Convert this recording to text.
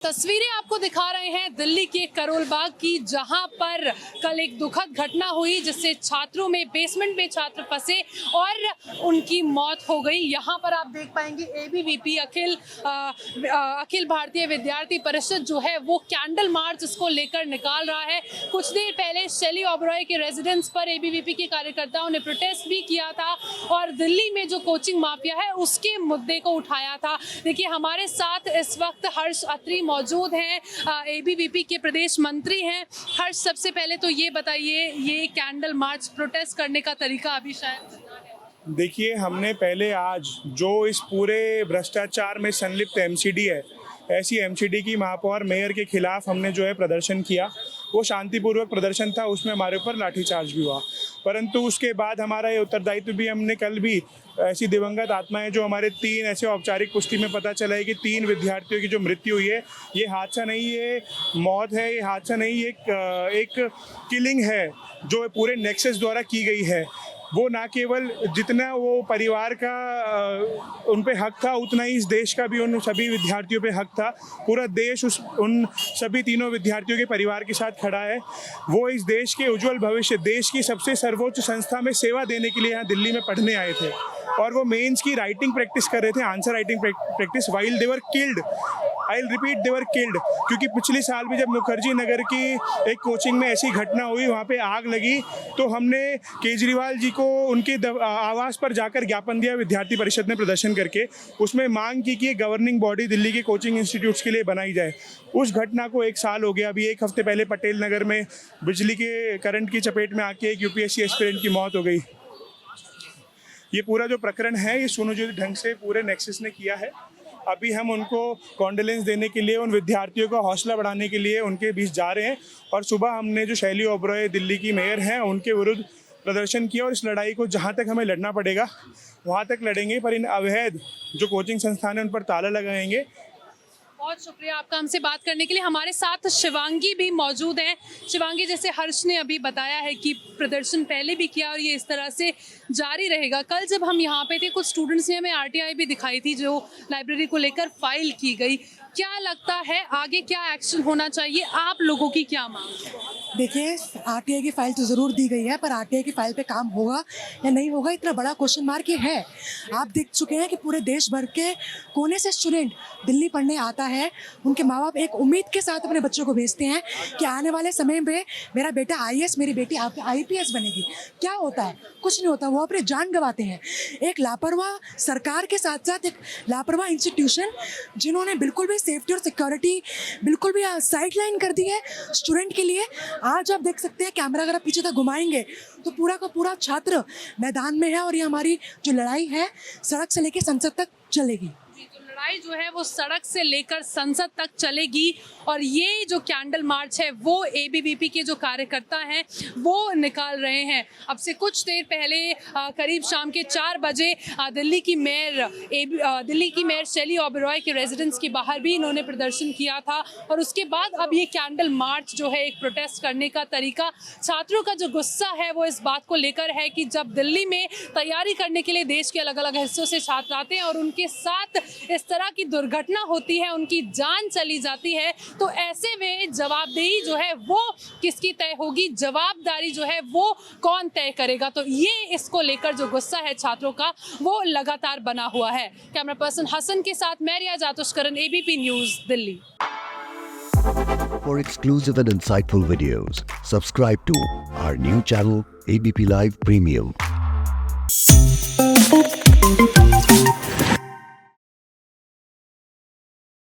तस्वीरें आपको दिखा रहे हैं दिल्ली के करोल बाग की, जहां पर कल एक दुखद घटना हुई जिससे छात्रों में बेसमेंट में छात्र फंसे और उनकी मौत हो गई। यहां पर आप देख पाएंगे एबीवीपी अखिल भारतीय विद्यार्थी परिषद जो है वो कैंडल मार्च इसको लेकर निकाल रहा है। कुछ देर पहले शैली ओबरॉय के रेजिडेंस पर एबीवीपी के कार्यकर्ताओं ने प्रोटेस्ट भी किया था और दिल्ली में जो कोचिंग माफिया है उसके मुद्दे को उठाया था। देखिए हमारे साथ इस वक्त हर्ष अत्री मौजूद हैं, एबीवीपी के प्रदेश मंत्री हैं। हर्ष, सबसे पहले तो ये बताइए, ये कैंडल मार्च प्रोटेस्ट करने का तरीका अभी शायद देखिए, हमने पहले आज जो इस पूरे भ्रष्टाचार में संलिप्त एमसीडी है, ऐसी एमसीडी की महापौर मेयर के खिलाफ हमने जो है प्रदर्शन किया। वो शांतिपूर्वक प्रदर्शन था, उसमें हमारे ऊपर लाठीचार्ज भी हुआ, परंतु उसके बाद हमारा ये उत्तरदायित्व भी हमने कल भी ऐसी दिवंगत आत्माएं जो हमारे 3 ऐसे औपचारिक पुष्टि में पता चला है कि 3 विद्यार्थियों की जो मृत्यु हुई है, ये हादसा नहीं, ये मौत है, ये हादसा नहीं, ये एक किलिंग है जो पूरे नेक्सस द्वारा की गई है। वो ना केवल जितना वो परिवार का उन पे हक था, उतना ही इस देश का भी उन सभी विद्यार्थियों पे हक था। पूरा देश उन सभी तीनों विद्यार्थियों के परिवार के साथ खड़ा है। वो इस देश के उज्जवल भविष्य, देश की सबसे सर्वोच्च संस्था में सेवा देने के लिए यहाँ दिल्ली में पढ़ने आए थे और वो मेंस की राइटिंग प्रैक्टिस कर रहे थे, answer writing practice, while they were killed. I will repeat, they were killed. क्योंकि पिछले साल भी जब मुखर्जी नगर की एक कोचिंग में ऐसी घटना हुई, वहाँ पे आग लगी, तो हमने केजरीवाल जी को उनके आवास पर जाकर ज्ञापन दिया विद्यार्थी परिषद ने प्रदर्शन करके। उसमें मांग की कि गवर्निंग बॉडी दिल्ली के कोचिंग इंस्टीट्यूट्स के लिए बनाई जाए। उस घटना को 1 साल हो गया। अभी 1 हफ्ते पहले पटेल नगर में बिजली के करंट की चपेट में आके एक यूपीएससी एस्पिरेंट की मौत हो गई। ये पूरा जो प्रकरण है ये सुनियोजित ढंग से पूरे नेक्सस ने किया है। अभी हम उनको कॉन्डोलेंस देने के लिए, उन विद्यार्थियों का हौसला बढ़ाने के लिए उनके बीच जा रहे हैं और सुबह हमने जो शैली ओबरॉय दिल्ली की मेयर हैं उनके विरुद्ध प्रदर्शन किया और इस लड़ाई को जहाँ तक हमें लड़ना पड़ेगा वहाँ तक लड़ेंगे, पर इन अवैध जो कोचिंग संस्थान है उन पर ताला लगाएंगे। बहुत शुक्रिया आपका हमसे बात करने के लिए। हमारे साथ शिवांगी भी मौजूद हैं। शिवांगी, जैसे हर्ष ने अभी बताया है कि प्रदर्शन पहले भी किया और ये इस तरह से जारी रहेगा। कल जब हम यहाँ पे थे कुछ स्टूडेंट्स ने हमें आरटीआई भी दिखाई थी जो लाइब्रेरी को लेकर फाइल की गई। क्या लगता है आगे क्या एक्शन होना चाहिए, आप लोगों की क्या मांग? देखिए, आरटीआई की फाइल तो ज़रूर दी गई है, पर आरटीआई की फाइल पे काम होगा या नहीं होगा, इतना बड़ा क्वेश्चन मार्क ये है। आप देख चुके हैं कि पूरे देश भर के कोने से स्टूडेंट दिल्ली पढ़ने आता है। उनके माँ बाप एक उम्मीद के साथ अपने बच्चों को भेजते हैं कि आने वाले समय में मेरा बेटा आईएएस, मेरी बेटी आईपीएस बनेगी। क्या होता है? कुछ नहीं होता। वो अपने जान गंवाते हैं। एक लापरवाह सरकार के साथ साथ एक लापरवाह इंस्टीट्यूशन जिन्होंने बिल्कुल भी सेफ्टी और सिक्योरिटी बिल्कुल भी साइडलाइन कर दी है स्टूडेंट के लिए। आज आप देख सकते हैं, कैमरा अगर आप पीछे तक घुमाएंगे तो पूरा का पूरा छात्र मैदान में है और ये हमारी जो लड़ाई है सड़क से लेकर संसद तक चलेगी। लड़ाई जो है वो सड़क से लेकर संसद तक चलेगी और ये जो कैंडल मार्च है वो एबीवीपी के जो कार्यकर्ता हैं वो निकाल रहे हैं। अब से कुछ देर पहले करीब शाम के 4 बजे दिल्ली की मेयर शैली ओबरॉय के रेजिडेंस के बाहर भी इन्होंने प्रदर्शन किया था और उसके बाद अब ये कैंडल मार्च जो है एक प्रोटेस्ट करने का तरीका। छात्रों का जो गुस्सा है वो इस बात को लेकर है कि जब दिल्ली में तैयारी करने के लिए देश के अलग अलग हिस्सों से छात्र आते हैं और उनके साथ इस तरह की दुर्घटना होती है, उनकी जान चली जाती है, तो ऐसे में जवाबदेही जो है वो किसकी तय होगी, जवाबदारी जो है वो कौन तय करेगा। तो ये इसको लेकर जो गुस्सा है छात्रों का वो लगातार बना हुआ है। कैमरा पर्सन हसन के साथ मैं Riya Jatushkaran, ABP News, Delhi. For exclusive and insightful videos, subscribe to our new channel ABP Live Premium.